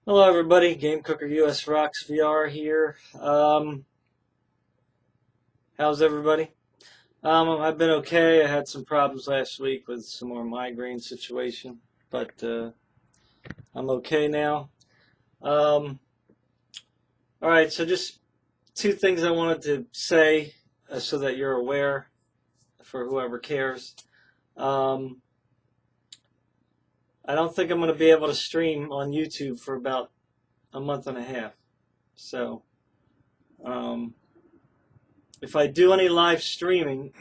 Hello everybody, Game Cooker US Rocks VR here. How's everybody? I've been okay. I had some problems last week with some more migraine situation, but I'm okay now. Alright, so just two things I wanted to say so that you're aware for whoever cares. I don't think I'm going to be able to stream on YouTube for about a month and a half. So, if I do any live streaming,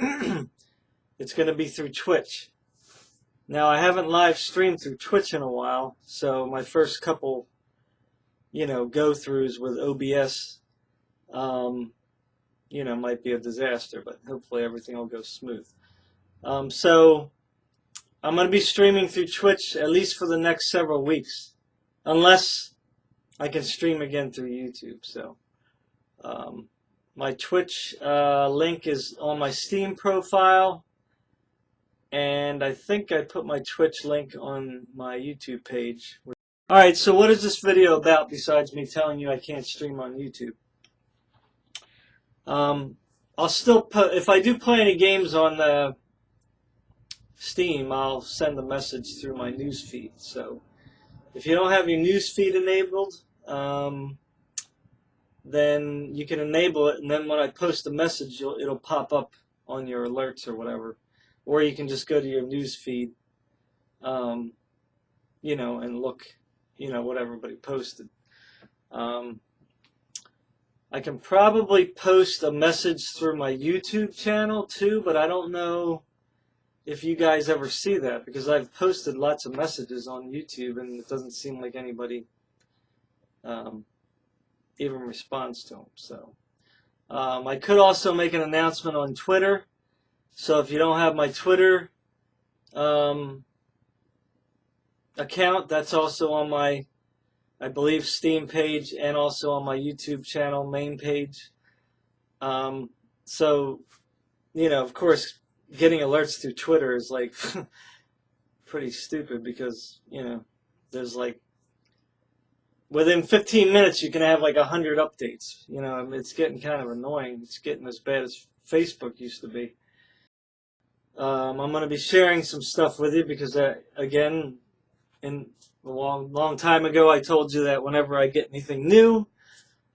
it's going to be through Twitch. Now, I haven't live streamed through Twitch in a while, so my first couple, go-throughs with OBS, might be a disaster, but hopefully everything will go smooth. So I'm going to be streaming through Twitch at least for the next several weeks, unless I can stream again through YouTube. So my Twitch link is on my Steam profile, and I think I put my Twitch link on my YouTube page. Alright, so what is this video about besides me telling you I can't stream on YouTube? I'll still put, if I do play any games on Steam, I'll send a message through my news feed. So if you don't have your news feed enabled, then you can enable it, and then when I post a message, it'll pop up on your alerts or whatever. Or you can just go to your news feed, and look, what everybody posted. I can probably post a message through my YouTube channel too, but I don't know if you guys ever see that, because I've posted lots of messages on YouTube and it doesn't seem like anybody even responds to them. So I could also make an announcement on Twitter. So if you don't have my Twitter account, that's also on my, I believe, Steam page and also on my YouTube channel main page. So, of course, getting alerts through Twitter is like pretty stupid because, there's like, within 15 minutes you can have like 100 updates. It's getting kind of annoying. It's getting as bad as Facebook used to be. I'm going to be sharing some stuff with you because, again, in a long time ago, I told you that whenever I get anything new,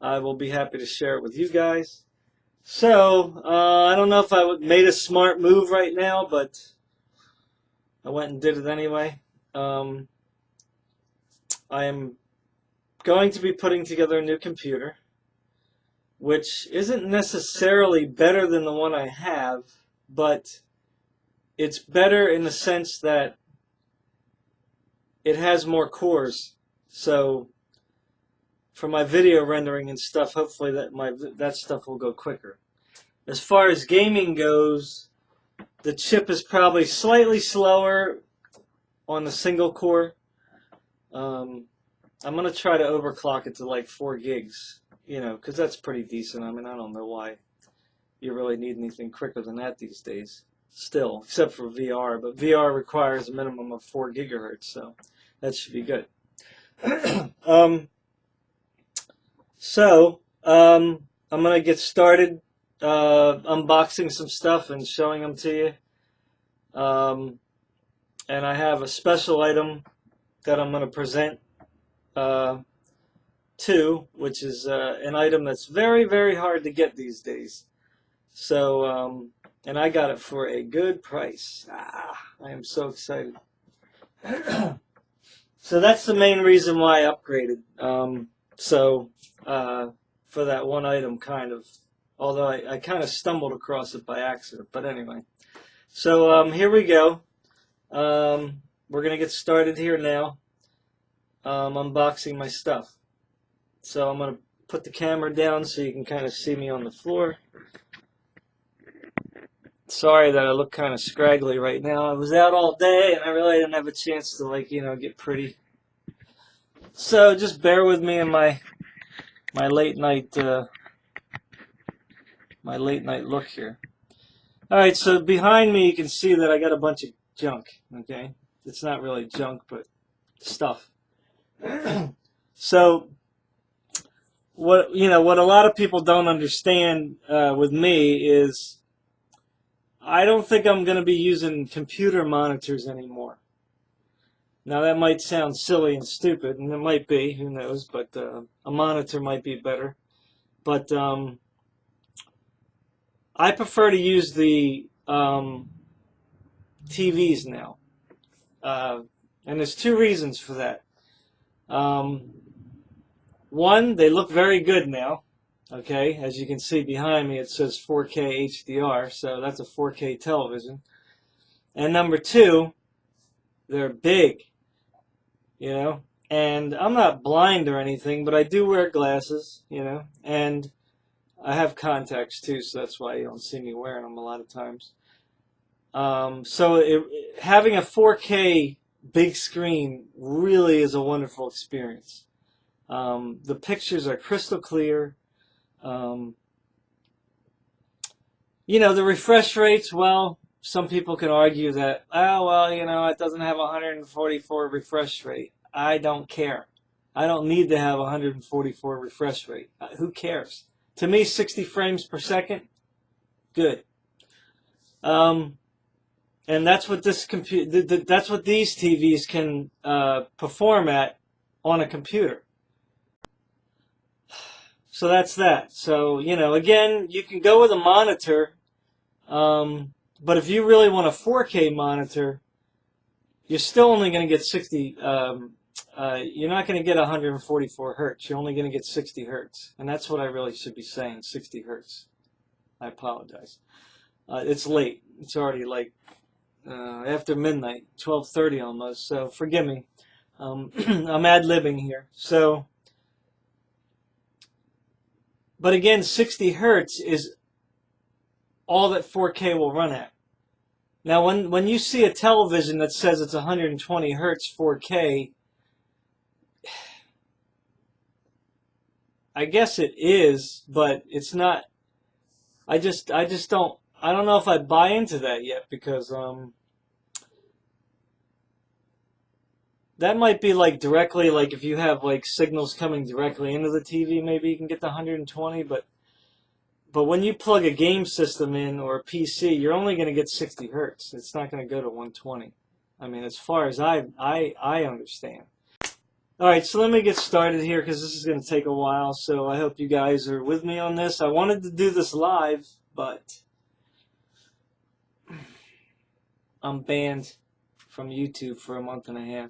I will be happy to share it with you guys. So, I don't know if I made a smart move right now, but I went and did it anyway. I am going to be putting together a new computer, which isn't necessarily better than the one I have, but it's better in the sense that it has more cores. So for my video rendering and stuff, hopefully that stuff will go quicker. As far as gaming goes, the chip is probably slightly slower on the single core. I'm going to try to overclock it to like 4 gigs, because that's pretty decent. I mean, I don't know why you really need anything quicker than that these days. Still, except for VR, but VR requires a minimum of 4 gigahertz, so that should be good. I'm going to get started unboxing some stuff and showing them to you. And I have a special item that I'm going to present too, which is an item that's very, very hard to get these days. So, and I got it for a good price. I am so excited. So that's the main reason why I upgraded. For that one item, kind of, although I kind of stumbled across it by accident. But anyway, so here we go. We're going to get started here now, unboxing my stuff. So I'm going to put the camera down so you can kind of see me on the floor. Sorry that I look kind of scraggly right now. I was out all day and I really didn't have a chance to get pretty. So just bear with me in my late night look here. All right, so behind me you can see that I got a bunch of junk. Okay, it's not really junk, but stuff. So what what a lot of people don't understand with me is I don't think I'm going to be using computer monitors anymore. Now that might sound silly and stupid, and it might be, who knows, but a monitor might be better. But I prefer to use the TVs now. And there's two reasons for that. One, they look very good now. Okay, as you can see behind me, it says 4K HDR, so that's a 4K television. And number two, they're big, and I'm not blind or anything, but I do wear glasses, and I have contacts too, so that's why you don't see me wearing them a lot of times. So having a 4K big screen really is a wonderful experience. The pictures are crystal clear. The refresh rates, well, some people can argue that, oh, well, it doesn't have 144 refresh rate. I don't care. I don't need to have 144 refresh rate. Who cares? To me, 60 frames per second, good. And that's what that's what these TVs can perform at on a computer. So that's that. So, again, you can go with a monitor, but if you really want a 4K monitor, you're still only going to get 60, you're not going to get 144 hertz. You're only going to get 60 hertz. And that's what I really should be saying, 60 hertz. I apologize. It's late. It's already like after midnight, 12:30 almost, so forgive me. I'm ad-libbing here. So, but again, 60 hertz is all that 4K will run at. Now, when you see a television that says it's 120 hertz 4K, I guess it is, but it's not. I just don't. I don't know if I buy into that yet, because that might be like directly, like if you have like signals coming directly into the TV, maybe you can get to 120, but when you plug a game system in or a PC, you're only going to get 60 hertz. It's not going to go to 120. I mean, as far as I understand. All right, so let me get started here, because this is going to take a while, so I hope you guys are with me on this. I wanted to do this live, but I'm banned from YouTube for a month and a half.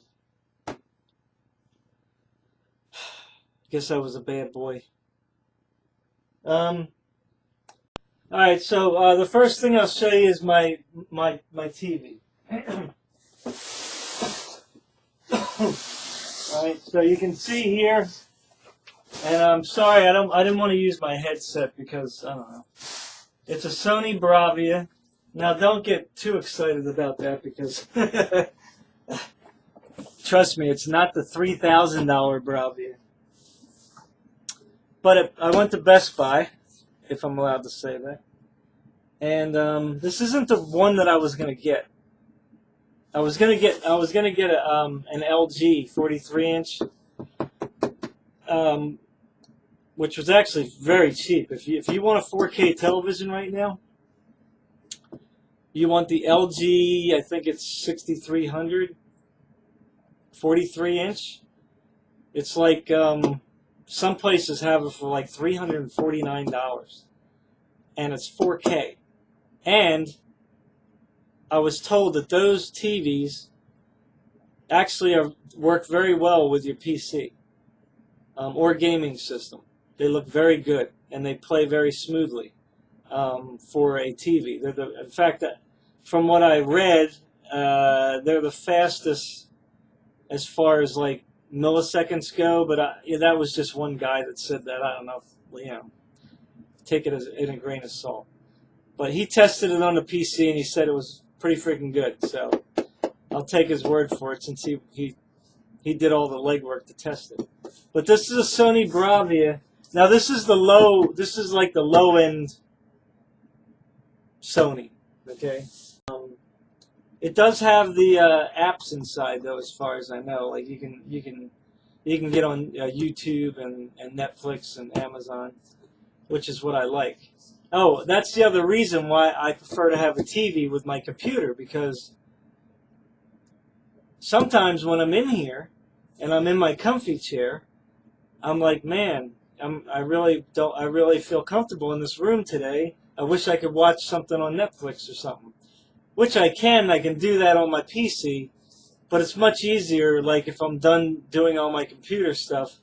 Guess I was a bad boy. All right, so the first thing I'll show you is my TV. All right, so you can see here, and I'm sorry, I didn't want to use my headset because I don't know. It's a Sony Bravia. Now, don't get too excited about that, because trust me, it's not the $3,000 Bravia. But I went to Best Buy, if I'm allowed to say that. And this isn't the one that I was gonna get. I was gonna get an LG 43-inch, which was actually very cheap. If you want a 4K television right now, you want the LG. I think it's 6300, 43-inch. It's like some places have it for like $349, and it's 4K. And I was told that those TVs actually work very well with your PC or gaming system. They look very good, and they play very smoothly for a TV. In fact, from what I read, they're the fastest as far as like milliseconds go. But that was just one guy that said that. I don't know if, take it in a grain of salt. But he tested it on the PC, and he said it was pretty freaking good. So I'll take his word for it, since he did all the legwork to test it. But this is a Sony Bravia. Now this is like the low end Sony. Okay. It does have the apps inside, though, as far as I know. Like you can you can get on YouTube and Netflix and Amazon, which is what I like. Oh, that's the other reason why I prefer to have a TV with my computer, because sometimes when I'm in here and I'm in my comfy chair, I'm like, man, I really feel comfortable in this room today. I wish I could watch something on Netflix or something, which I can do that on my PC, but it's much easier, like if I'm done doing all my computer stuff,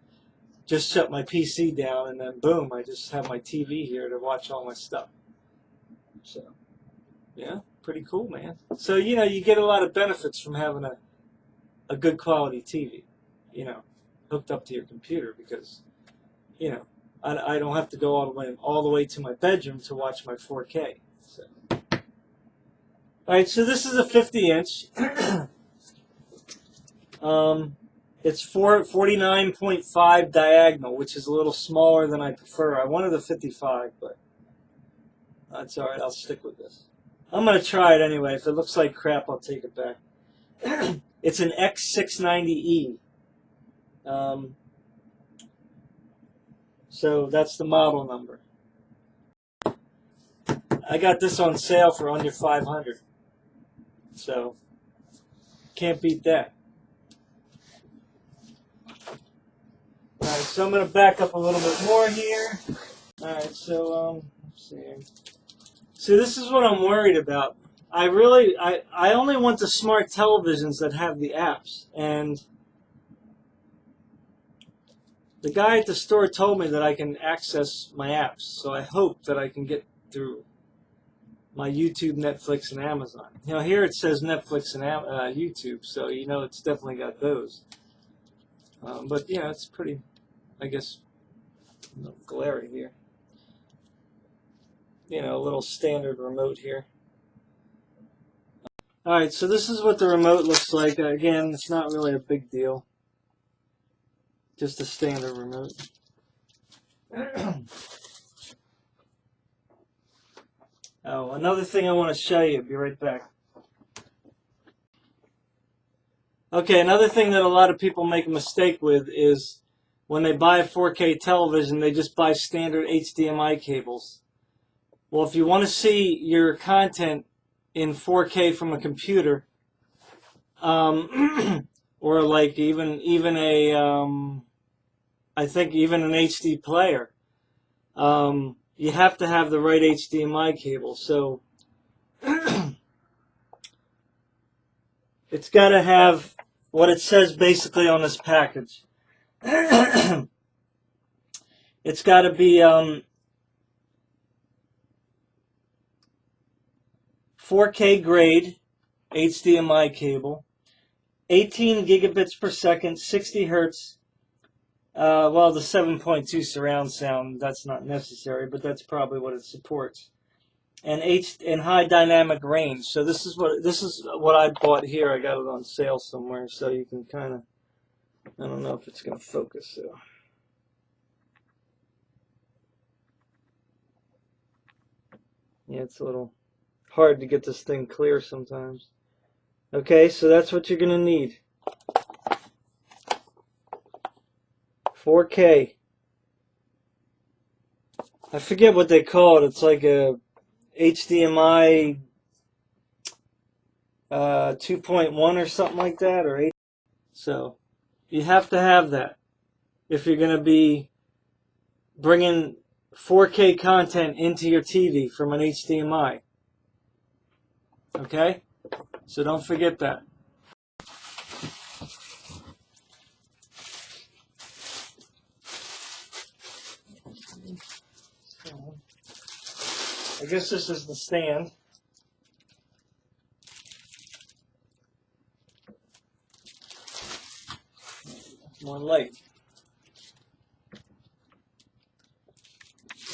just shut my PC down and then boom, I just have my TV here to watch all my stuff. So, yeah, pretty cool, man. So, you get a lot of benefits from having a good quality TV, hooked up to your computer, because, I don't have to go all the way to my bedroom to watch my 4K. So. All right, so this is a 50-inch. It's 49.5 diagonal, which is a little smaller than I prefer. I wanted a 55, but that's all right. I'll stick with this. I'm going to try it anyway. If it looks like crap, I'll take it back. It's an X690E. So that's the model number. I got this on sale for under $500. So can't beat that. All right, so I'm going to back up a little bit more here. All right, so let's see. So this is what I'm worried about. I only want the smart televisions that have the apps, and the guy at the store told me that I can access my apps, so I hope that I can get through my YouTube, Netflix, and Amazon. Here it says Netflix and YouTube, so it's definitely got those. But it's pretty, I guess, a little glary here. A little standard remote here. Alright, so this is what the remote looks like. Again, it's not really a big deal. Just a standard remote. Oh, another thing I want to show you. Be right back. Okay, another thing that a lot of people make a mistake with is when they buy a 4K television, they just buy standard HDMI cables. Well, if you want to see your content in 4K from a computer, or like even a, I think even an HD player, you have to have the right HDMI cable. So it's got to have what it says basically on this package. It's got to be 4K grade HDMI cable, 18 gigabits per second, 60 hertz. Well, the 7.2 surround sound, that's not necessary, but that's probably what it supports. And high dynamic range. So this is what I bought here. I got it on sale somewhere, so you can kind of, I don't know if it's going to focus. So. Yeah, it's a little hard to get this thing clear sometimes. Okay, so that's what you're going to need. 4K. I forget what they call it. It's like a HDMI 2.1 or something like that, or 8. So you have to have that if you're going to be bringing 4K content into your TV from an HDMI. Okay? So don't forget that. I guess this is the stand. More light.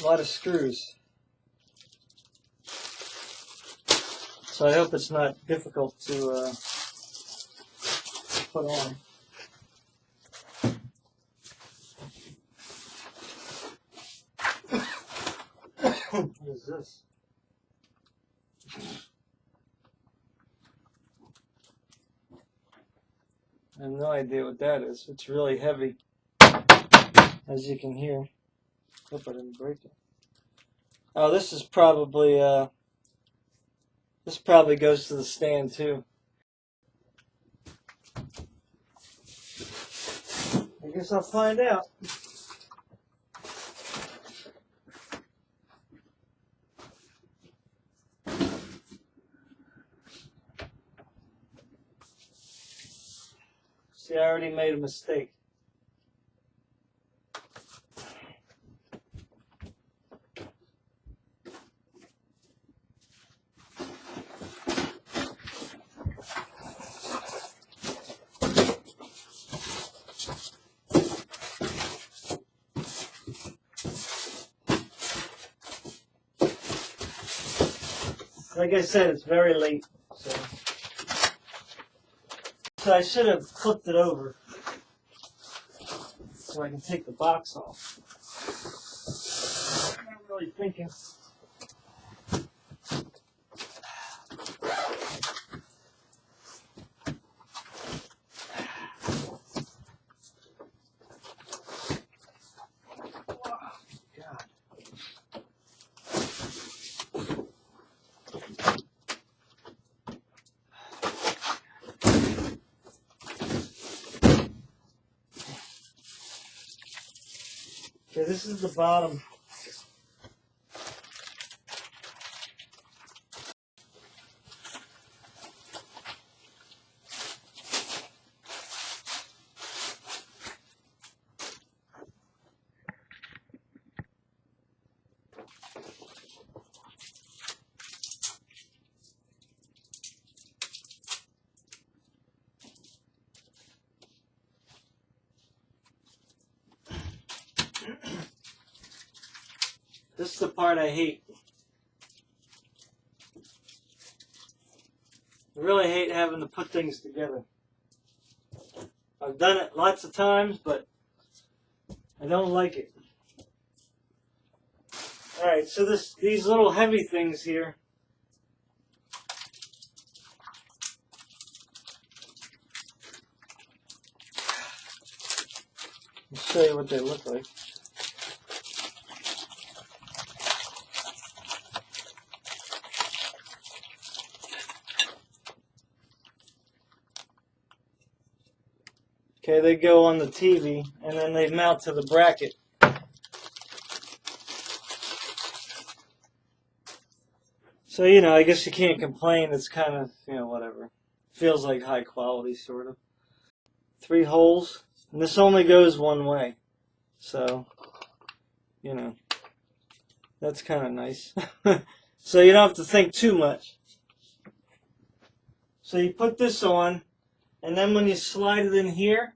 A lot of screws. So I hope it's not difficult to put on. What is this? I have no idea what that is. It's really heavy, as you can hear. Hope I didn't break it. Oh, this is probably, this probably goes to the stand too. I guess I'll find out. See, I already made a mistake. Like I said, it's very late, so I should have flipped it over so I can take the box off. I'm not really thinking. God. Okay, this is the bottom. This is the part I hate. I really hate having to put things together. I've done it lots of times, but I don't like it. Alright, so these little heavy things here, I'll show you what they look like. Okay, they go on the TV, and then they mount to the bracket. So, you know, I guess you can't complain. It's kind of, you know, whatever. Feels like high quality, sort of. 3 holes, and this only goes one way. So, you know, that's kind of nice. So you don't have to think too much. So you put this on, and then when you slide it in here,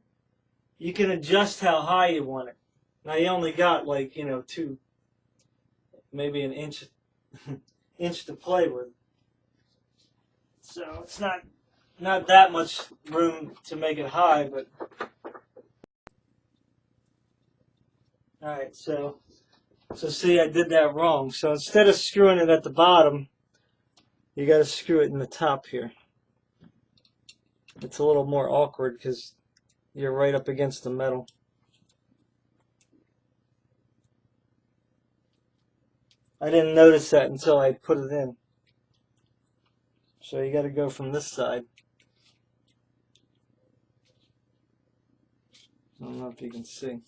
you can adjust how high you want it. Now you only got like, you know, maybe an inch, inch to play with. So it's not that much room to make it high, but alright, so see, I did that wrong. So instead of screwing it at the bottom, you got to screw it in the top here. It's a little more awkward because you're right up against the metal. I didn't notice that until I put it in. So you got to go from this side. I don't know if you can see.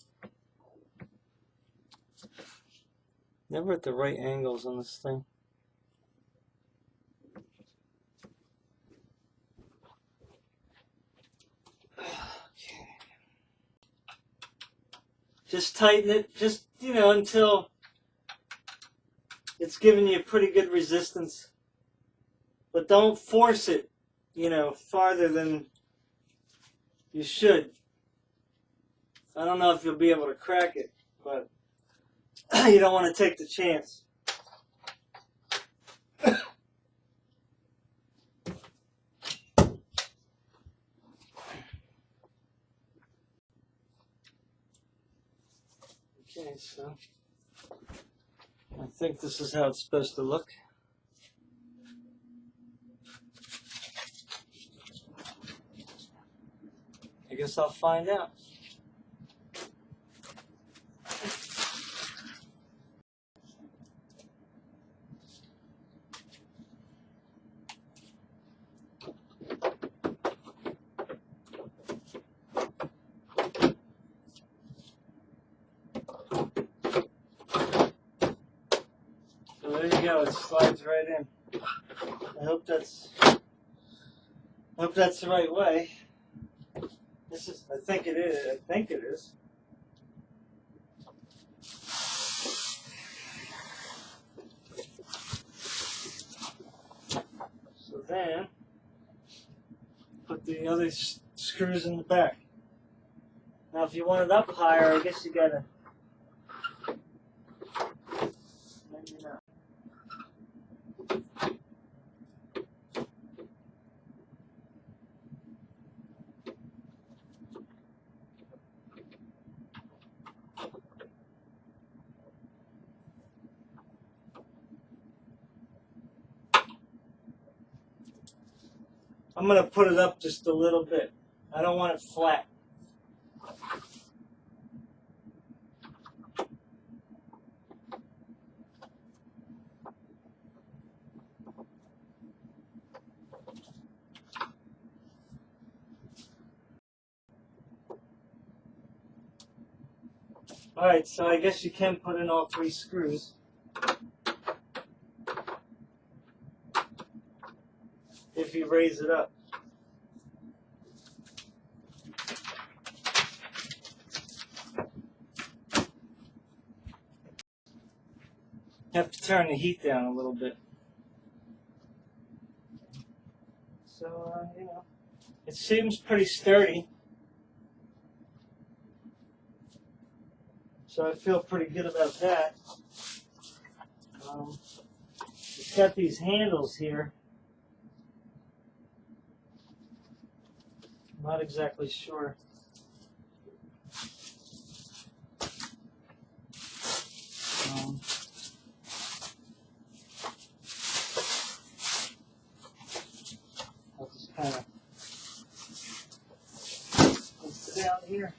Never at the right angles on this thing. Just tighten it, just, you know, until it's giving you pretty good resistance. But don't force it, you know, farther than you should. I don't know if you'll be able to crack it, but you don't want to take the chance. Okay, so I think this is how it's supposed to look. guess I'll find out. So there you go, it slides right in. I hope that's the right way. This is, I think it is. So then, put the other screws in the back. Now if you want it up higher, I guess you gotta, maybe not. I'm going to put it up just a little bit. I don't want it flat. Alright, so I guess you can put in all 3 screws. If you raise it up. You have to turn the heat down a little bit. So, you know, it seems pretty sturdy. So I feel pretty good about that. It's got these handles here. I'm not exactly sure. I'll just kind of put it down here.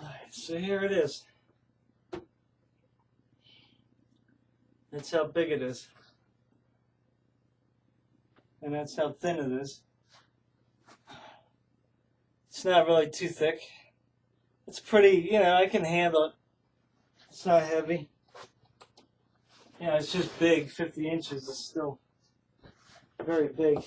Alright, so here it is. That's how big it is. And that's how thin it is. It's not really too thick. It's pretty, you know, I can handle it. It's not heavy. Yeah, it's just big. 50 inches is still very big.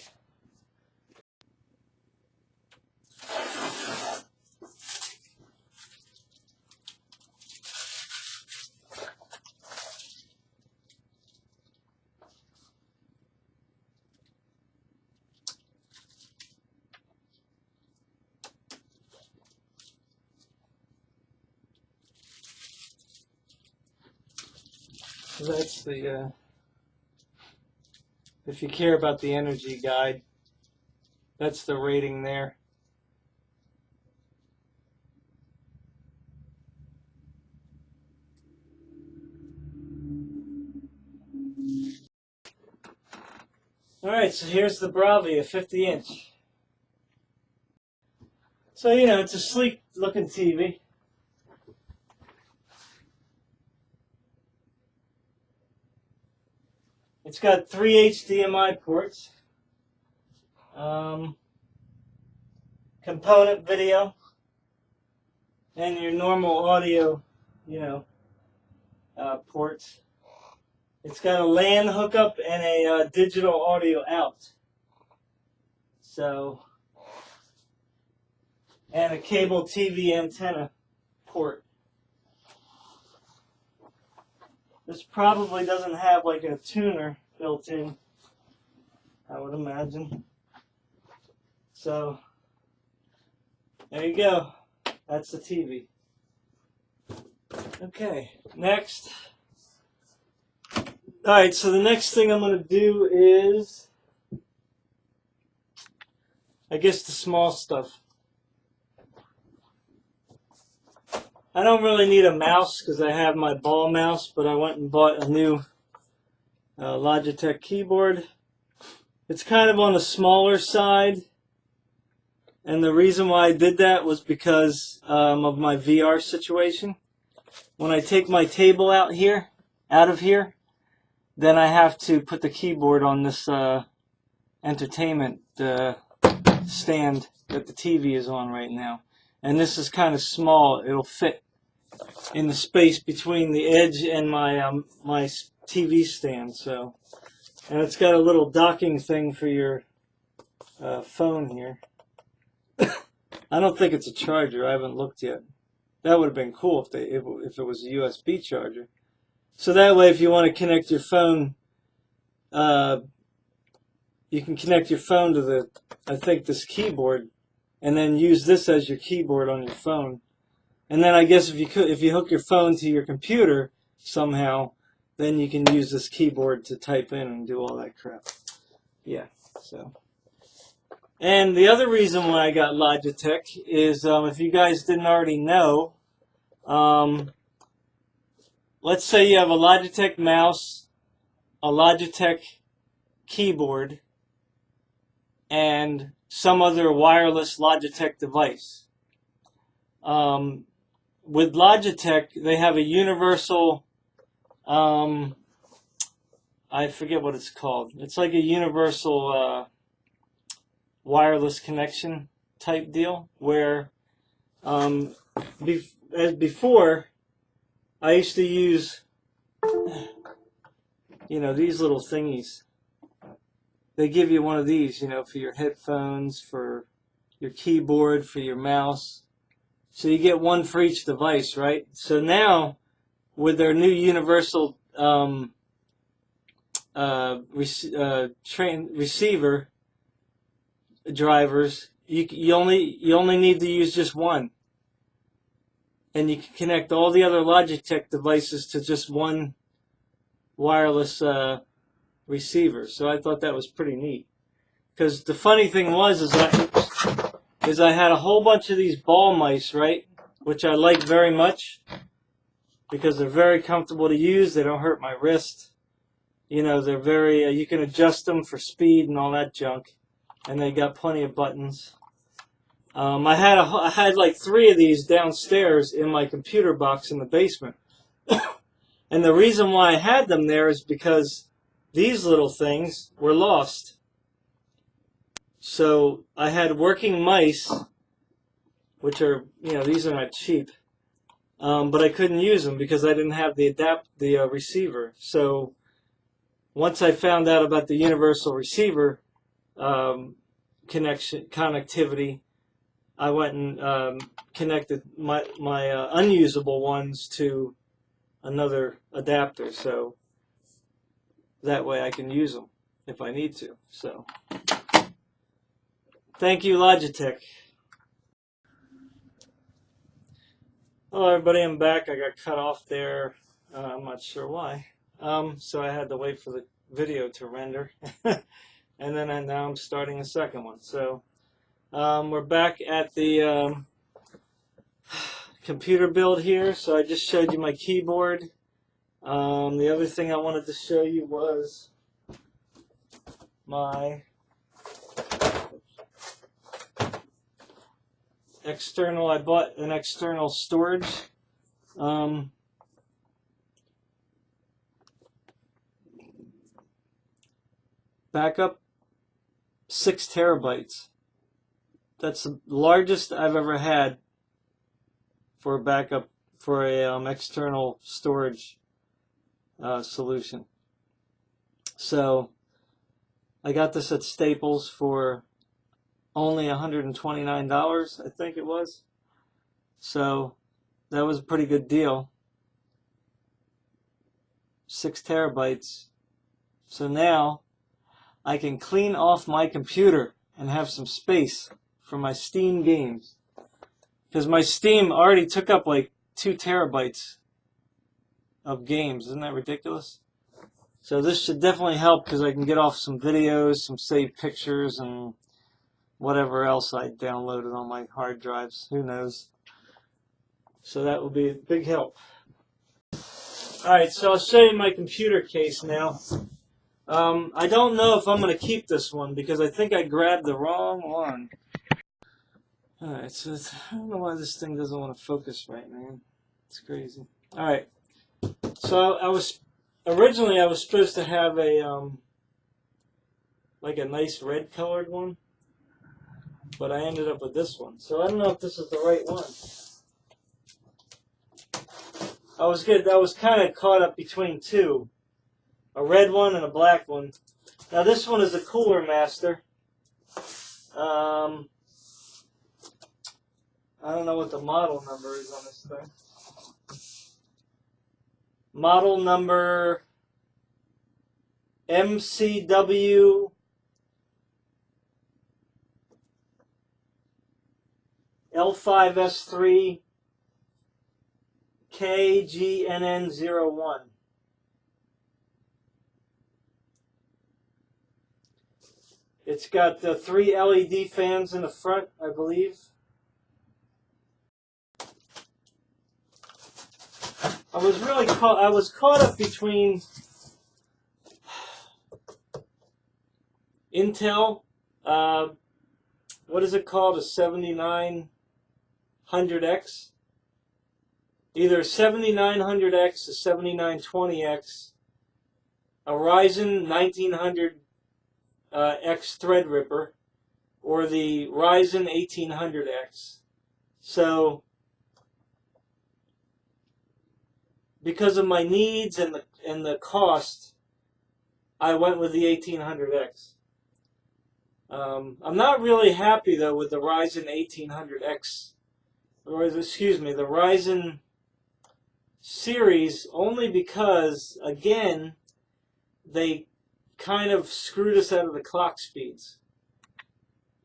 So that's the, if you care about the energy guide, that's the rating there. Alright, so here's the Bravia 50-inch. So, you know, it's a sleek looking TV. It's got 3 HDMI ports, component video, and your normal audio, you know, ports. It's got a LAN hookup and a digital audio out. So, and a cable TV antenna port. This probably doesn't have like a tuner built in, I would imagine. So, there you go. That's the TV. Okay, next. Alright, so the next thing I'm going to do is, I guess, the small stuff. I don't really need a mouse because I have my ball mouse, but I went and bought a new Logitech keyboard. It's kind of on the smaller side, and the reason why I did that was because of my VR situation. When I take my table out of here, then I have to put the keyboard on this entertainment stand that the TV is on right now. And this is kind of small. It'll fit in the space between the edge and my my TV stand. So, and it's got a little docking thing for your phone here. I don't think it's a charger. I haven't looked yet. That would have been cool if it was a USB charger. So that way, if you want to connect your phone, you can connect your phone to this keyboard, and then use this as your keyboard on your phone. And then I guess if you hook your phone to your computer somehow, then you can use this keyboard to type in and do all that crap. Yeah. So. And the other reason why I got Logitech is, if you guys didn't already know, let's say you have a Logitech mouse, a Logitech keyboard, and some other wireless Logitech device. With Logitech, they have a universal, I forget what it's called. It's like a universal wireless connection type deal, where as before, I used to use, these little thingies. They give you one of these, for your headphones, for your keyboard, for your mouse. So you get one for each device, right? So now, with their new universal receiver drivers, you only need to use just one, and you can connect all the other Logitech devices to just one wireless receiver. So I thought that was pretty neat. Because the funny thing was is I had a whole bunch of these ball mice, right, which I like very much because they're very comfortable to use. They don't hurt my wrist. They're very you can adjust them for speed and all that junk. And they got plenty of buttons. I had like 3 of these downstairs in my computer box in the basement. And the reason why I had them there is because these little things were lost. So I had working mice, which are, these are not cheap. But I couldn't use them because I didn't have the receiver. So once I found out about the universal receiver connectivity, I went and connected my unusable ones to another adapter, so that way I can use them if I need to. So thank you, Logitech. Hello everybody, I'm back. I got cut off there. I'm not sure why. So I had to wait for the video to render. And then now I'm starting a second one. So we're back at the computer build here. So I just showed you my keyboard. The other thing I wanted to show you was my external. I bought an external storage. Backup, 6 terabytes. That's the largest I've ever had for a backup, for a external storage solution. So I got this at Staples for only $129, I think it was. So that was a pretty good deal. 6 terabytes. So now I can clean off my computer and have some space for my Steam games. Because my Steam already took up like 2 terabytes of games. Isn't that ridiculous? So this should definitely help because I can get off some videos, some saved pictures, and whatever else I downloaded on my hard drives. Who knows? So that will be a big help. Alright, so I'll show you my computer case now. I don't know if I'm going to keep this one because I think I grabbed the wrong one. Alright, so I don't know why this thing doesn't want to focus right, man. It's crazy. Alright, so originally I was supposed to have a, like a nice red colored one, but I ended up with this one. So I don't know if this is the right one. I was kind of caught up between two, a red one and a black one. Now this one is a Cooler Master. I don't know what the model number is on this thing. Model number MCW L5S3 KGNN01. It's got the 3 LED fans in the front, I believe. I was caught up between Intel, what is it called, a 7900X? Either 7900X, a 7920X, a Ryzen 1900X Threadripper, or the Ryzen 1800X. So, because of my needs and the cost, I went with the 1800X. I'm not really happy though with the Ryzen 1800X, or excuse me, the Ryzen series, only because, again, they kind of screwed us out of the clock speeds.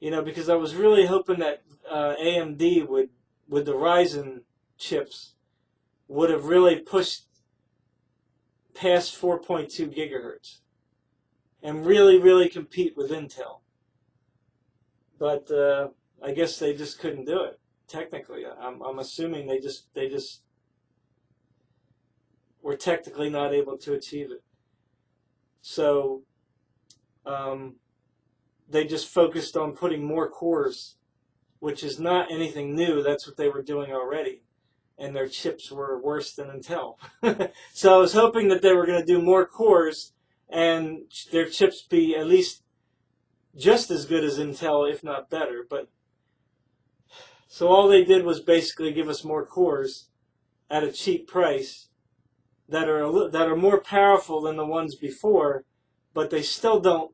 You know, because I was really hoping that AMD would, with the Ryzen chips, would have really pushed past 4.2 gigahertz and really compete with Intel. But I guess they just couldn't do it. Technically, I'm assuming they just were technically not able to achieve it. So they just focused on putting more cores, which is not anything new. That's what they were doing already. And their chips were worse than Intel. So I was hoping that they were going to do more cores and their chips be at least just as good as Intel, if not better. But so all they did was basically give us more cores at a cheap price that are more powerful than the ones before, but they still don't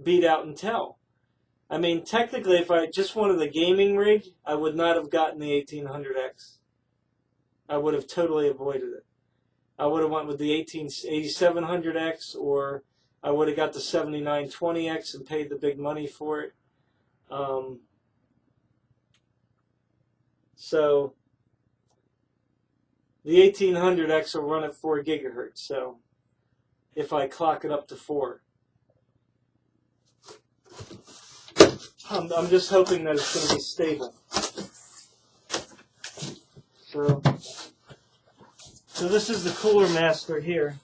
beat out Intel. I mean, technically, if I just wanted a gaming rig, I would not have gotten the 1800X. I would have totally avoided it. I would have went with the 8700X, or I would have got the 7920X and paid the big money for it. So the 1800X will run at 4 gigahertz. So if I clock it up to 4. I'm just hoping that it's going to be stable. So this is the Cooler Master here.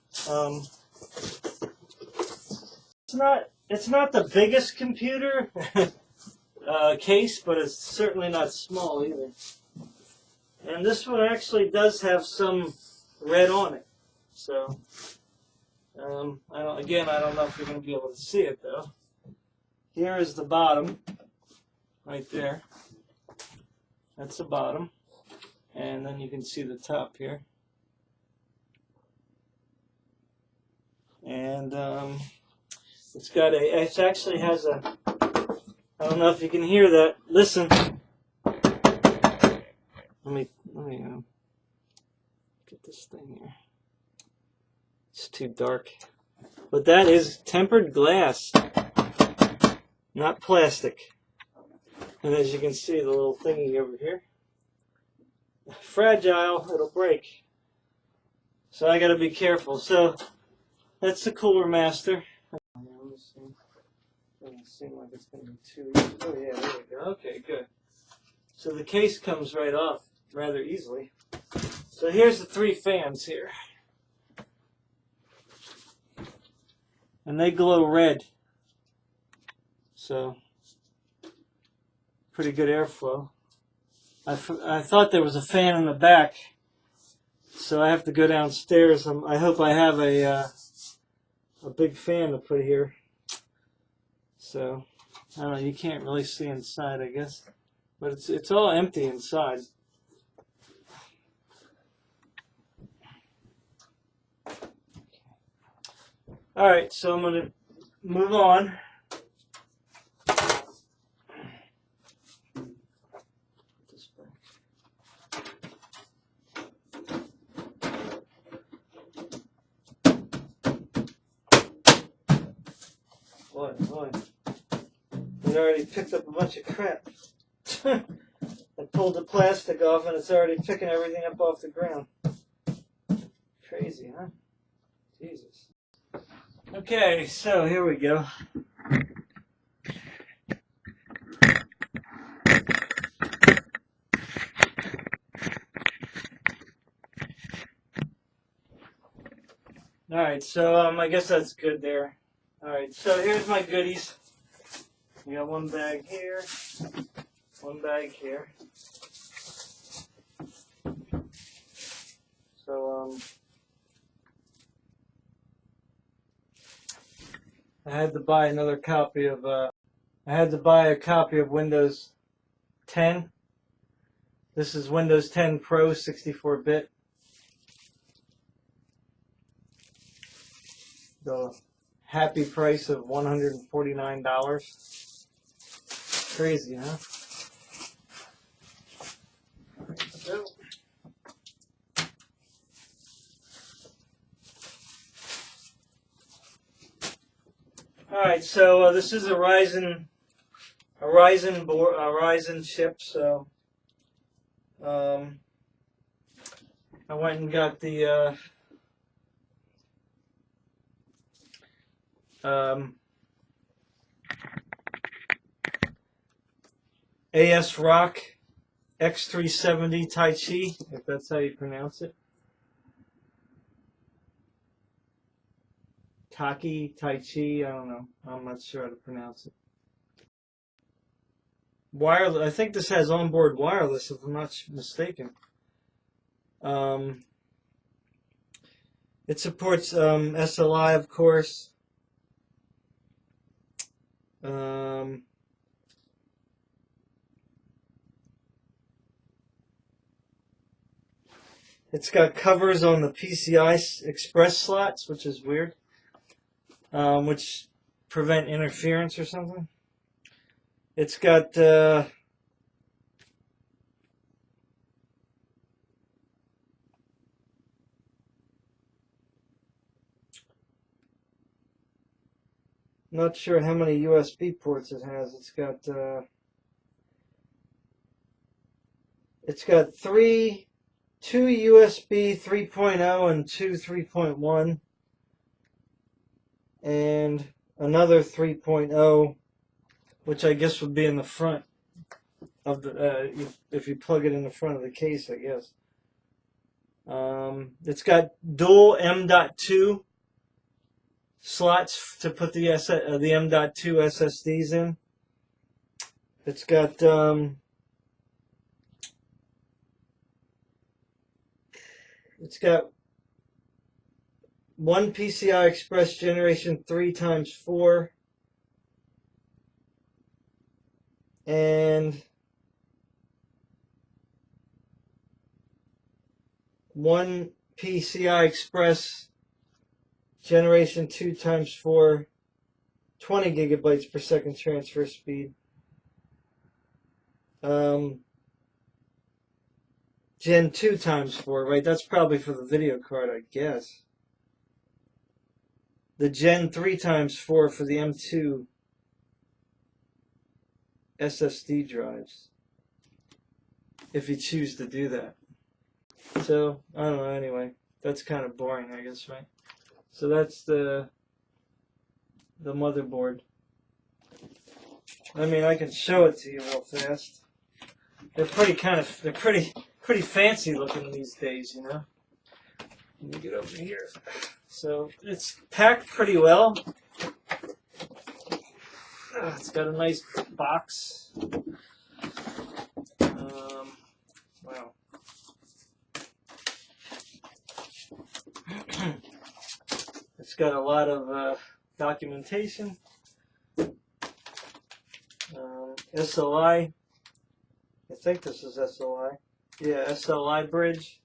It's not the biggest computer case, but it's certainly not small either. And this one actually does have some red on it. So I don't know if you're going to be able to see it though. Here is the bottom, right there. That's the bottom. And then you can see the top here. And it actually has a, I don't know if you can hear that. Listen. Let me get this thing here. It's too dark. But that is tempered glass, not plastic. And as you can see, the little thingy over here, fragile, it'll break. So I got to be careful. So that's the Cooler Master. Doesn't seem like it's going to be too easy. Oh yeah, there we go. Okay, good. So the case comes right off. rather easily. So here's the 3 fans here. And they glow red. So, pretty good airflow. I thought there was a fan in the back, so I have to go downstairs. I hope I have a big fan to put here. So, I don't know, you can't really see inside, I guess. But it's all empty inside. Alright, so I'm going to move on. Boy. It already picked up a bunch of crap. I pulled the plastic off and it's already picking everything up off the ground. Crazy, huh? Jesus. Okay, so here we go. Alright, so I guess that's good there. Alright, so here's my goodies. We got one bag here, one bag here. So, I had to buy another copy of, I had to buy a copy of Windows 10. This is Windows 10 Pro 64-bit. The happy price of $149. Crazy, huh? So, alright, so this is a Ryzen board, a Ryzen chip. So I went and got the ASRock X370 Tai Chi, if that's how you pronounce it. Taki, Tai Chi, I don't know. I'm not sure how to pronounce it. Wireless, I think this has onboard wireless, if I'm not mistaken. It supports SLI, of course. It's got covers on the PCI Express slots, which is weird, which prevent interference or something. It's got not sure how many USB ports it has. It's got two USB 3.0 and two 3.1, and another 3.0, which I guess would be in the front of the if you plug it in the front of the case, I guess. It's got dual M.2 slots to put the M.2 SSDs in. It's got one PCI Express Generation 3 x 4 and one PCI Express Generation 2 x 4, 20 gigabytes per second transfer speed. Gen 2 x 4, right? That's probably for the video card, I guess. The Gen 3 x 4 for the M2 SSD drives, if you choose to do that. So, I don't know, anyway. That's kind of boring, I guess, right? So that's the motherboard. I mean, I can show it to you real fast. They're pretty pretty fancy looking these days, you know. Let me get over here. So it's packed pretty well. It's got a nice box. Wow. It's got a lot of documentation. SLI. I think this is SLI. Yeah, SLI bridge.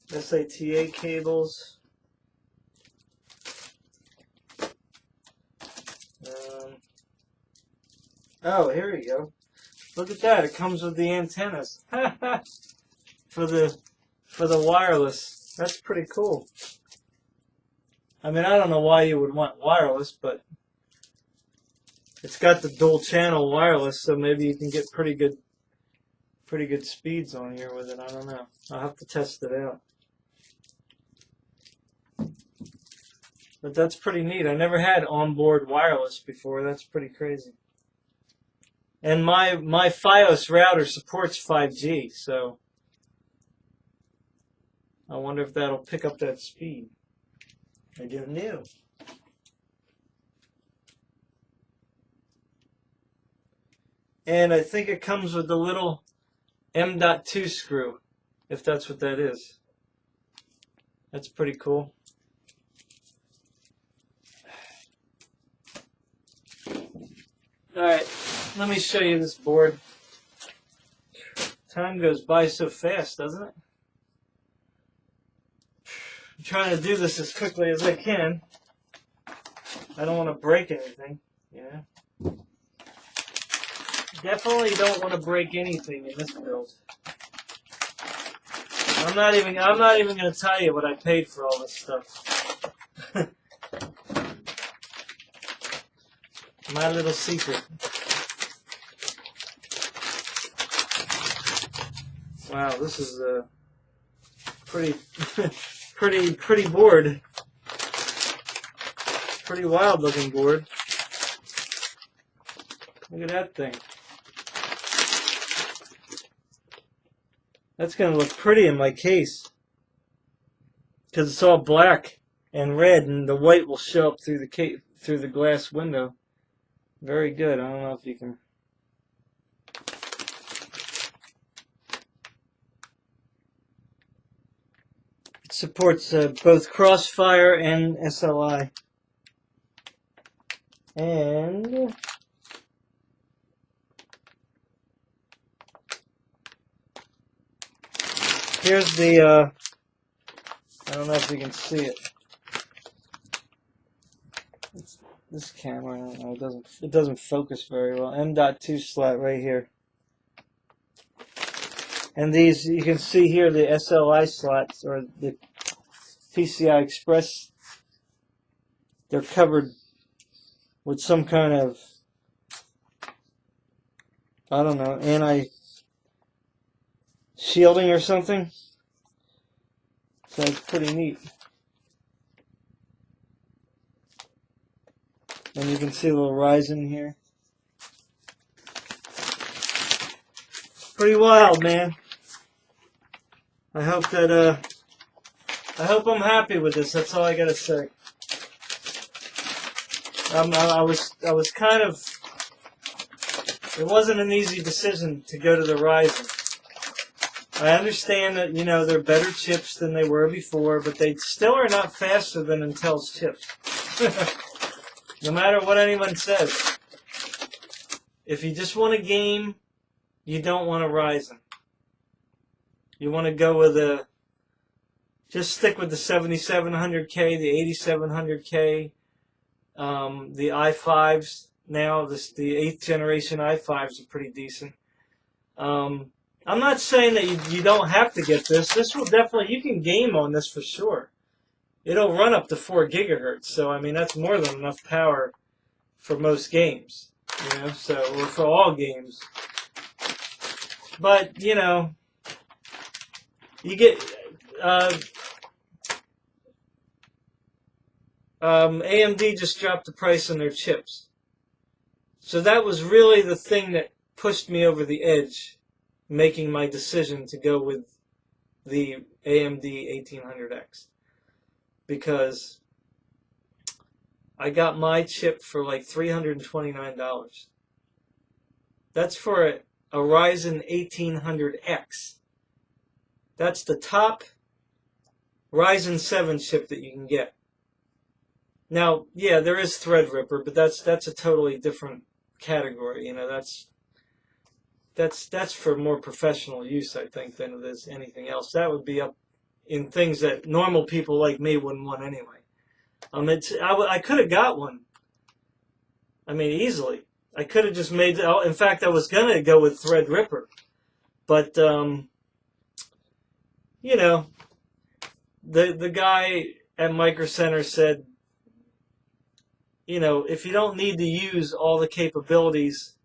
SATA cables. Oh, here you go. Look at that. It comes with the antennas. for the wireless. That's pretty cool. I mean, I don't know why you would want wireless, but it's got the dual channel wireless, so maybe you can get pretty good speeds on here with it. I don't know. I'll have to test it out. But that's pretty neat. I never had onboard wireless before. That's pretty crazy. And my FiOS router supports 5G, so I wonder if that'll pick up that speed. I don't know. And I think it comes with the little M.2 screw, if that's what that is. That's pretty cool. Alright, let me show you this board. Time goes by so fast, doesn't it? I'm trying to do this as quickly as I can. I don't want to break anything, you know? Definitely don't want to break anything in this build. I'm not even going to tell you what I paid for all this stuff. My little secret. Wow, this is a pretty pretty board. Pretty wild looking board. Look at that thing. That's going to look pretty in my case, because it's all black and red, and the white will show up through the glass window. Very good. I don't know if you can. It supports both Crossfire and SLI. And here's the, I don't know if you can see it. This camera, I don't know, it doesn't focus very well. M.2 slot right here. And these, you can see here the SLI slots, or the PCI Express, they're covered with some kind of, I don't know, anti-shielding or something. So it's pretty neat. And you can see a little Ryzen here. Pretty wild, man. I hope that I hope I'm happy with this. That's all I gotta say. I was kind of. It wasn't an easy decision to go to the Ryzen. I understand that, you know, they're better chips than they were before, but they still are not faster than Intel's chips. No matter what anyone says. If you just want a game, you don't want a Ryzen. You want to go with just stick with the 7700K, the 8700K, the i5s now, the 8th generation i5s are pretty decent. I'm not saying that you don't have to get this. This will definitely, you can game on this for sure. It'll run up to 4 gigahertz, so I mean that's more than enough power for most games, you know, so, or for all games. But, you know, you get AMD just dropped the price on their chips. So that was really the thing that pushed me over the edge, making my decision to go with the AMD 1800X. Because I got my chip for like $329. That's for a Ryzen 1800X. That's the top Ryzen 7 chip that you can get. Now, yeah, there is Threadripper, but that's a totally different category. You know, that's for more professional use, I think, than it is anything else. That would be up in things that normal people like me wouldn't want anyway. I could have got one. I mean, easily. I could have just made. In fact, I was gonna go with Threadripper, but you know, the guy at Micro Center said, you know, if you don't need to use all the capabilities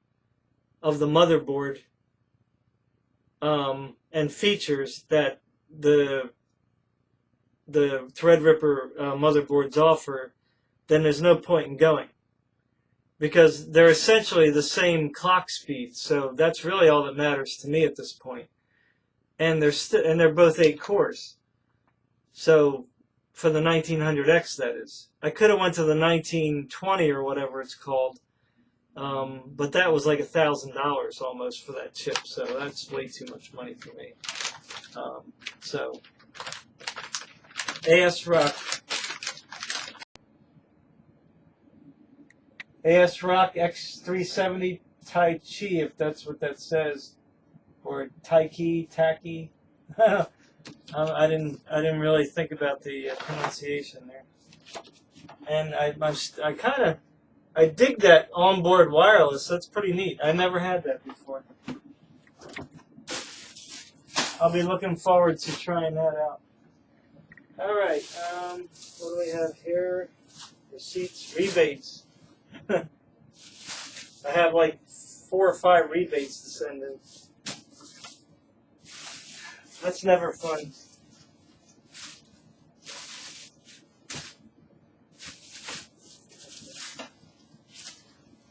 of the motherboard and features that the Threadripper motherboards offer, then there's no point in going, because they're essentially the same clock speed. So that's really all that matters to me at this point. And they're both 8 cores. So for the 1900X, that is. I could have went to the 1920 or whatever it's called, but that was like $1,000 almost for that chip. So that's way too much money for me. So ASRock X370 Tai Chi, if that's what that says, or Taiki. I didn't really think about the pronunciation there. And I dig that onboard wireless. That's pretty neat. I never had that before. I'll be looking forward to trying that out. All right. What do we have here? Receipts, rebates. I have like 4 or 5 rebates to send in. That's never fun.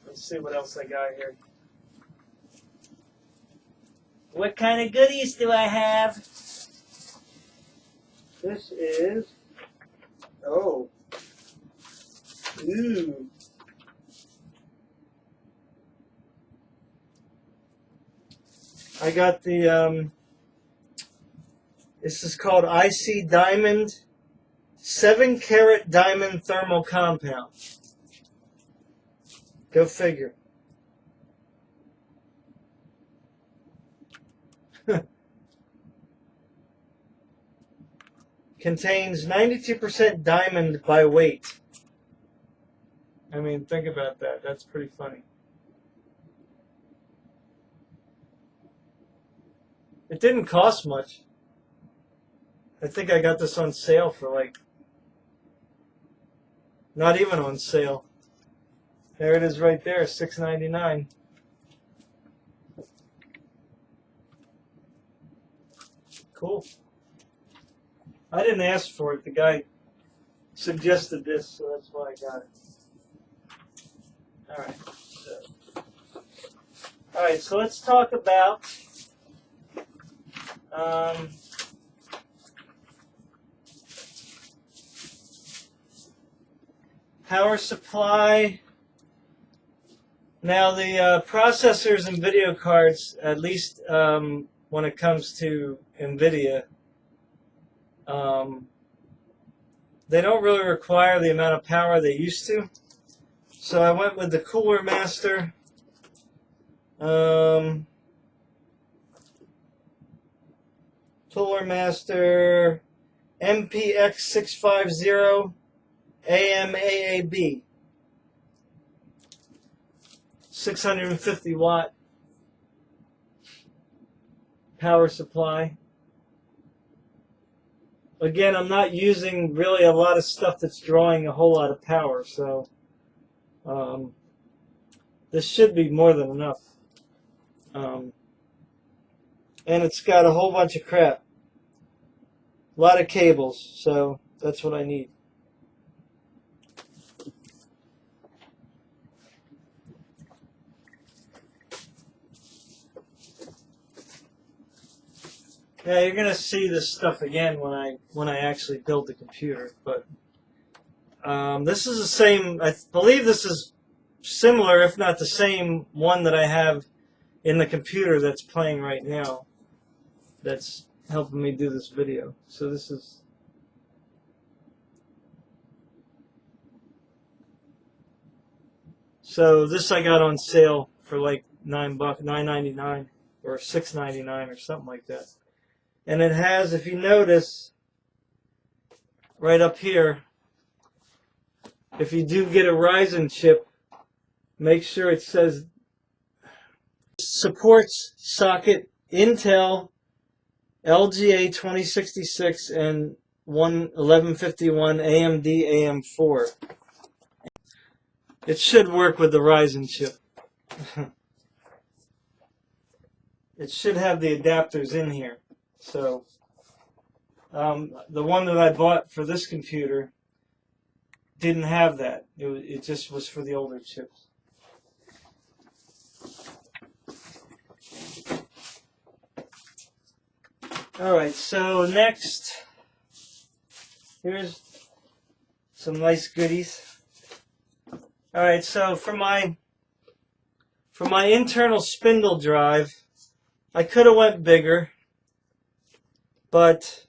Let's see what else I got here. What kind of goodies do I have? This is... Oh. Ooh. I got the... This is called IC Diamond 7-carat diamond thermal compound. Go figure. Contains 92% diamond by weight. I mean, think about that. That's pretty funny. It didn't cost much. I think I got this on sale for like, not even on sale. There it is right there, $6.99. Cool. I didn't ask for it. The guy suggested this, so that's why I got it. All right, so let's talk about power supply. Now the processors and video cards, at least when it comes to NVIDIA, they don't really require the amount of power they used to. So I went with the Cooler Master. Cooler Master MPX650 AMAAB. 650 watt power supply. Again, I'm not using really a lot of stuff that's drawing a whole lot of power, so this should be more than enough. And it's got a whole bunch of crap. A lot of cables, so that's what I need. Yeah, you're gonna see this stuff again when I actually build the computer. But this is the same. I believe this is similar, if not the same one that I have in the computer that's playing right now. That's helping me do this video. So this is. So this I got on sale for like $9, $9.99 or $6.99 or something like that. And it has, if you notice, right up here, if you do get a Ryzen chip, make sure it says supports socket Intel, LGA 2066, and 1151 AMD AM4. It should work with the Ryzen chip. It should have the adapters in here. So the one that I bought for this computer didn't have that. It just was for the older chips. Alright, so next, here's some nice goodies. Alright, so for my internal spindle drive, I could have went bigger, but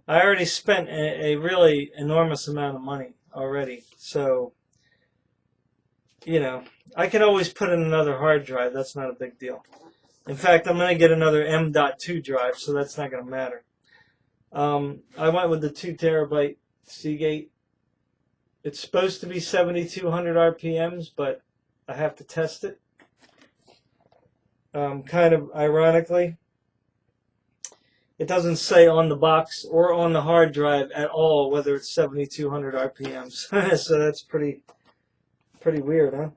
I already spent a really enormous amount of money already. So, you know, I can always put in another hard drive. That's not a big deal. In fact, I'm going to get another M.2 drive, so that's not going to matter. I went with the 2 terabyte Seagate. It's supposed to be 7,200 RPMs, but I have to test it. Kind of ironically, it doesn't say on the box or on the hard drive at all whether it's 7,200 RPMs. So that's pretty weird, huh?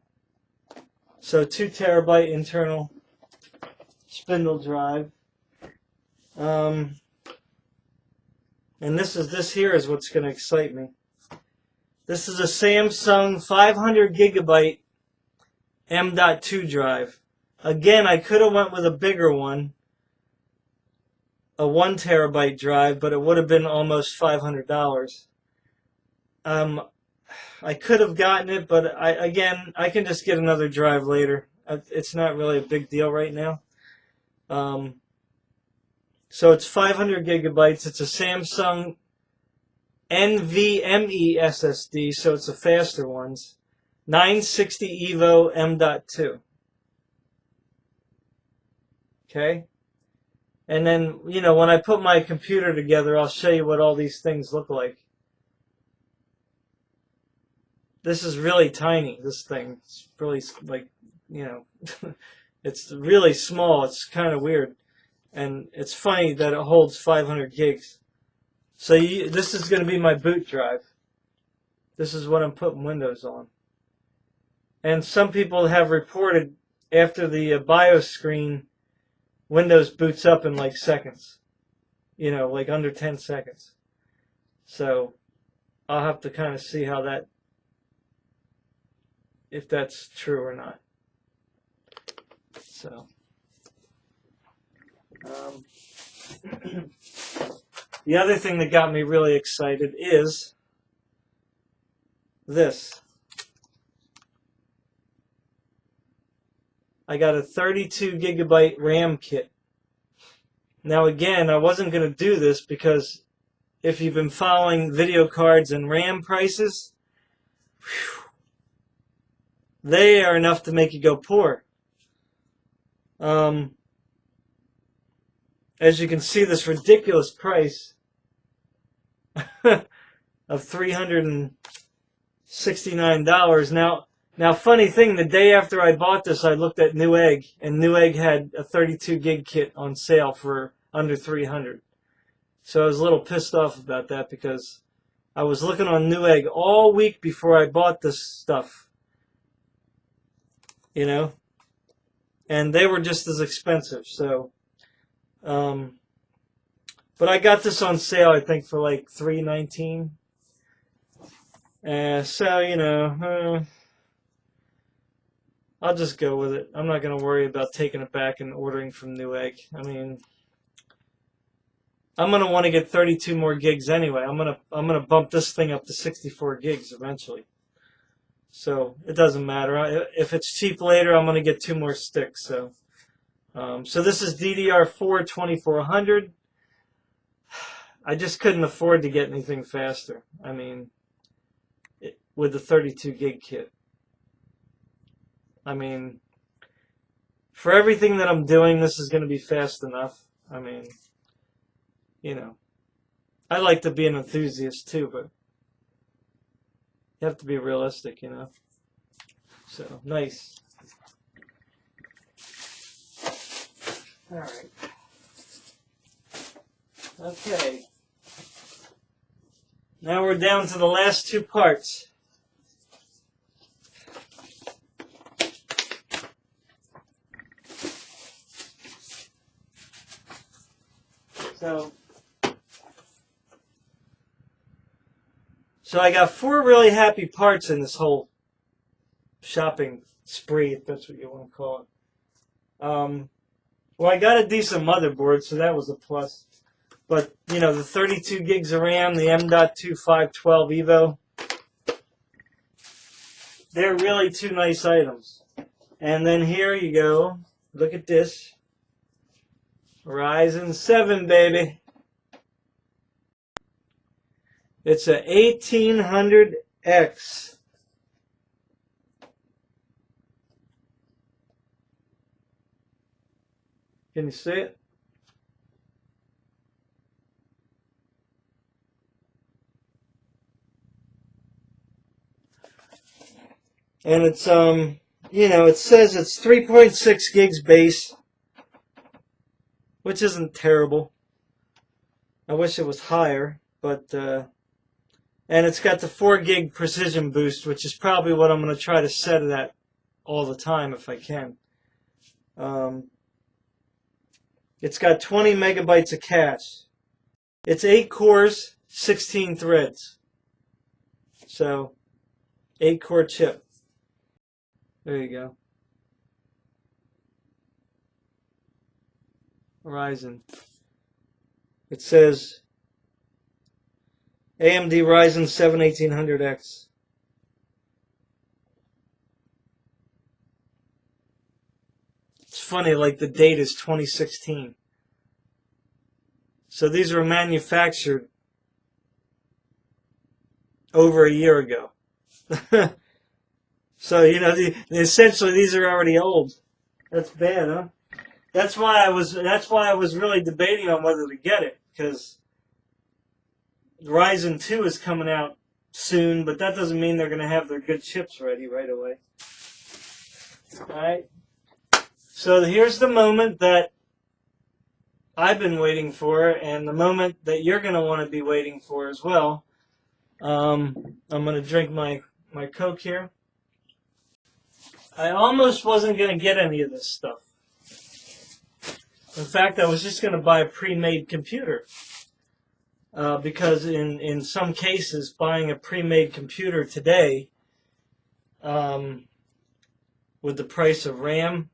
So 2 terabyte internal spindle drive. And this here is what's going to excite me. This is a Samsung 500 gigabyte M.2 drive. Again, I could have went with a bigger one, a 1 terabyte drive, but it would have been almost $500. I could have gotten it, but I can just get another drive later. It's not really a big deal right now. So it's 500 gigabytes. It's a Samsung NVMe SSD, so it's the faster ones. 960 EVO M.2. Okay? And then, you know, when I put my computer together, I'll show you what all these things look like. This is really tiny, this thing. It's really, like, you know, it's really small. It's kind of weird. And it's funny that it holds 500 gigs. So this is going to be my boot drive. This is what I'm putting Windows on. And some people have reported after the BIOS screen, Windows boots up in like seconds. You know, like under 10 seconds. So I'll have to kind of see how that, if that's true or not. So the other thing that got me really excited is this. I got a 32 gigabyte RAM kit. Now again, I wasn't going to do this because if you've been following video cards and RAM prices, whew, they are enough to make you go poor. As you can see, this ridiculous price of $369. Now, funny thing, the day after I bought this, I looked at Newegg, and Newegg had a 32 gig kit on sale for under $300. So I was a little pissed off about that because I was looking on Newegg all week before I bought this stuff. You know? And they were just as expensive, so... but I got this on sale, I think, for like $319. So, you know, I'll just go with it. I'm not going to worry about taking it back and ordering from Newegg. I mean, I'm gonna want to get 32 more gigs anyway. I'm gonna bump this thing up to 64 gigs eventually. So it doesn't matter. If it's cheap later, I'm gonna get 2 more sticks. So this is DDR4 2400. I just couldn't afford to get anything faster. I mean, with the 32 gig kit. I mean, for everything that I'm doing, this is going to be fast enough. I mean, you know, I like to be an enthusiast too, but you have to be realistic, you know. So, nice. All right. Okay. Now we're down to the last 2 parts. So I got 4 really happy parts in this whole shopping spree, if that's what you want to call it. Well, I got a decent motherboard, so that was a plus. But, you know, the 32 gigs of RAM, the M.2 512 EVO, they're really 2 nice items. And then here you go. Look at this. Ryzen 7, baby. It's a 1800X. Can you see it? And it's, you know, it says it's 3.6 gigs base, which isn't terrible. I wish it was higher, but, and it's got the 4 gig precision boost, which is probably what I'm going to try to set it at all the time if I can. It's got 20 megabytes of cache. It's 8 cores, 16 threads. So, 8 core chip. There you go. Ryzen. It says AMD Ryzen 7 1800X. It's funny, like the date is 2016. So these were manufactured over a year ago. So, you know, essentially these are already old. That's bad, huh? That's why I was really debating on whether to get it, because Ryzen 2 is coming out soon, but that doesn't mean they're going to have their good chips ready right away. Alright. So here's the moment that I've been waiting for, and the moment that you're going to want to be waiting for as well. I'm going to drink my Coke here. I almost wasn't going to get any of this stuff. In fact, I was just going to buy a pre-made computer. Because in some cases, buying a pre-made computer today, with the price of RAM,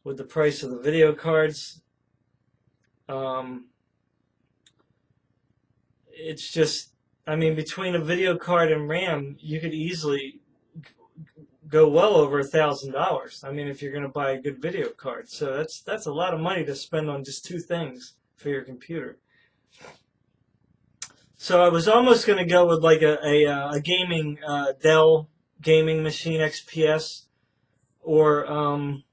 with the price of the video cards, it's just, I mean, between a video card and RAM, you could easily go well over $1,000. I mean, if you're going to buy a good video card. So that's a lot of money to spend on just 2 things for your computer. So I was almost going to go with like a gaming Dell gaming machine XPS, or an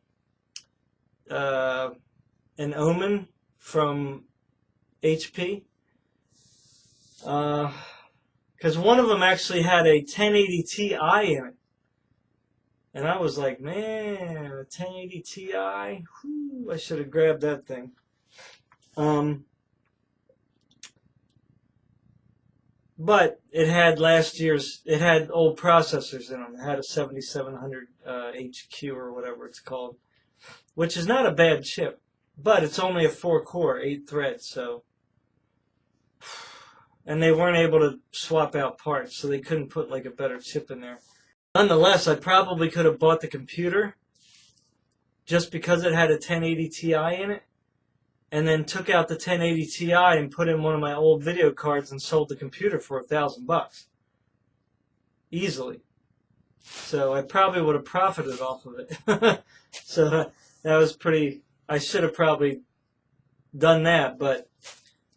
Omen from HP, because one of them actually had a 1080 Ti in it, and I was like, man, a 1080 Ti, whew, I should have grabbed that thing. But it had it had old processors in them. It had a 7700 HQ or whatever it's called, which is not a bad chip, but it's only a 4-core, 8 threads, so. And they weren't able to swap out parts, so they couldn't put like a better chip in there. Nonetheless, I probably could have bought the computer just because it had a 1080 Ti in it, and then took out the 1080 Ti and put in one of my old video cards and sold the computer for $1,000 easily. So I probably would have profited off of it. So that was pretty. I should have probably done that, but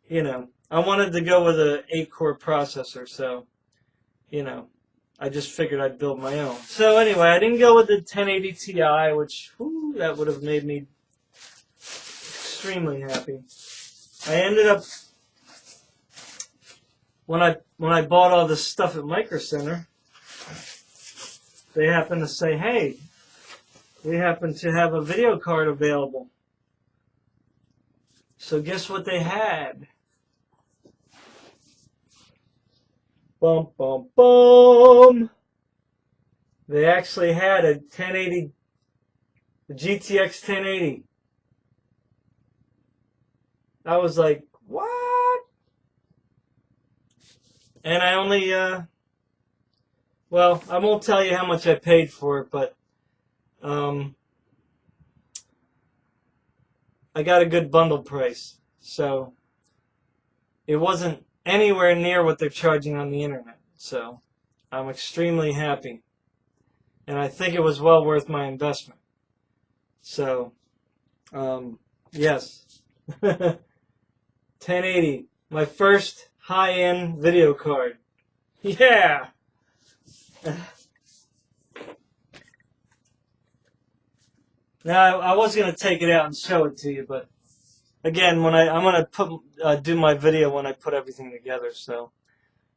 you know, I wanted to go with an 8-core processor, so you know, I just figured I'd build my own. So anyway, I didn't go with the 1080 Ti, which that would have made me extremely happy. I ended up when I bought all this stuff at Micro Center, they happened to say, "Hey, we happen to have a video card available." So guess what they had? Bum bum bum. They actually had a 1080, the GTX 1080. I was like, what? And I only, well, I won't tell you how much I paid for it, but I got a good bundle price. So it wasn't anywhere near what they're charging on the internet. So I'm extremely happy. And I think it was well worth my investment. So, yes. 1080, my first high-end video card. Yeah! Now, I was going to take it out and show it to you, but again, when I'm going to do my video when I put everything together, so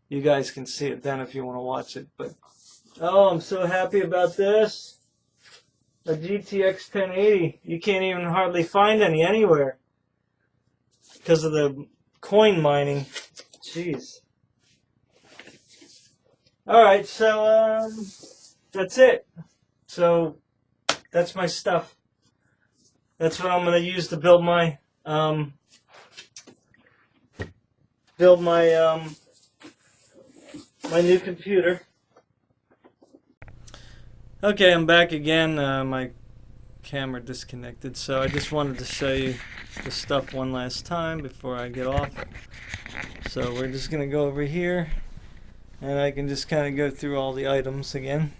you guys can see it then if you want to watch it. But oh, I'm so happy about this. A GTX 1080. You can't even hardly find any anywhere because of the coin mining. Jeez. Alright, so that's it. So that's my stuff. That's what I'm going to use to build my my new computer. Okay, I'm back again. My camera disconnected, so I just wanted to show you the stuff one last time before I get off. So we're just going to go over here, and I can just kind of go through all the items again.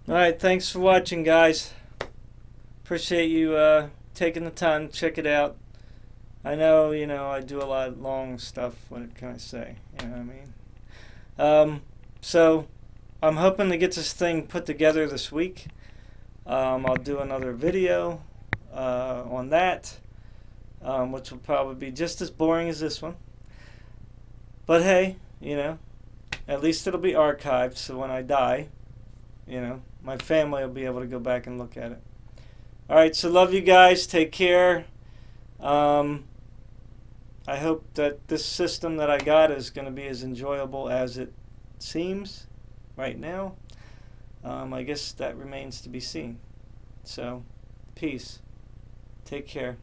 Alright, thanks for watching, guys. Appreciate you taking the time to check it out. I know, I do a lot of long stuff. What can I say? You know what I mean? So I'm hoping to get this thing put together this week. I'll do another video on that, which will probably be just as boring as this one. But hey, at least it'll be archived, so when I die, my family will be able to go back and look at it. Alright, so love you guys. Take care. I hope that this system that I got is going to be as enjoyable as it seems right now. I guess that remains to be seen. So, peace. Take care.